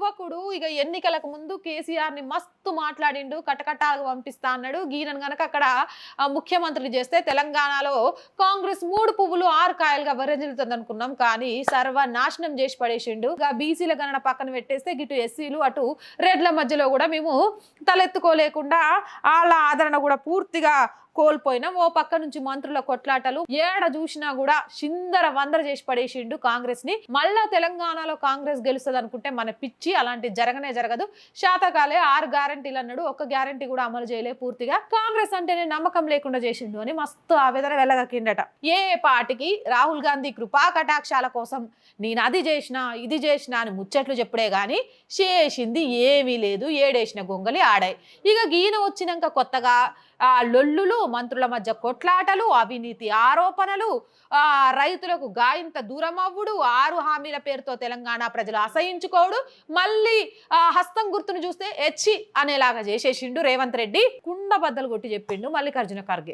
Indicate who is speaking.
Speaker 1: యువకుడు ఇక ఎన్నికలకు ముందు కేసీఆర్ ని మస్తు మాట్లాడిండు, కటకటాలు పంపిస్తా అన్నాడు. గీనను గనక అక్కడ ముఖ్యమంత్రి చేస్తే తెలంగాణలో కాంగ్రెస్ 3 పువ్వులు 6 కాయలుగా వరజిల్లుతుంది అనుకున్నాం. కానీ సర్వనాశనం చేసి పడేసిండు. ఇక బీసీల గణన పక్కన పెట్టేస్తే గిటు ఎస్సీలు అటు రెడ్ల మధ్యలో కూడా మేము తలెత్తుకోలేకుండా వాళ్ళ ఆదరణ కూడా పూర్తిగా కోల్పోయినాం. ఓ పక్క నుంచి మంత్రుల కొట్లాటలు, ఏడ చూసినా కూడా చిందర వందర చేసి పడేసిండు కాంగ్రెస్ ని. మళ్ళా తెలంగాణలో కాంగ్రెస్ గెలుస్తుంది అనుకుంటే మన పిచ్చి, అలాంటి జరగనే జరగదు. శాతకాలే 6 గ్యారంటీలు అన్నాడు, ఒక్క గ్యారంటీ కూడా అమలు చేయలే. పూర్తిగా కాంగ్రెస్ అంటేనే నమ్మకం లేకుండా చేసిండు అని మస్తు ఆవేదన వెళ్ళగక్కిండట. ఏ పార్టీకి రాహుల్ గాంధీ కృపా కటాక్షాల కోసం నేను అది చేసినా ఇది చేసినా అని ముచ్చట్లు చెప్పుడే గాని చేసింది ఏమీ లేదు. ఏడేసిన గొంగలి ఆడాయి. ఇక గీన వచ్చినాక కొత్తగా లొల్లులు, మంత్రుల మధ్య కొట్లాటలు, అవినీతి ఆరోపణలు, రైతులకు గాయంత దూరం అవ్వుడు, 6 హామీల పేరుతో తెలంగాణ ప్రజలు అసహించుకోవడు, మళ్ళీ హస్తం గుర్తును చూస్తే ఎచ్చి అనేలాగా చేసేసిండు రేవంత్ రెడ్డి. కుండ బద్దలు కొట్టి చెప్పిండు మల్లికార్జున ఖర్గే.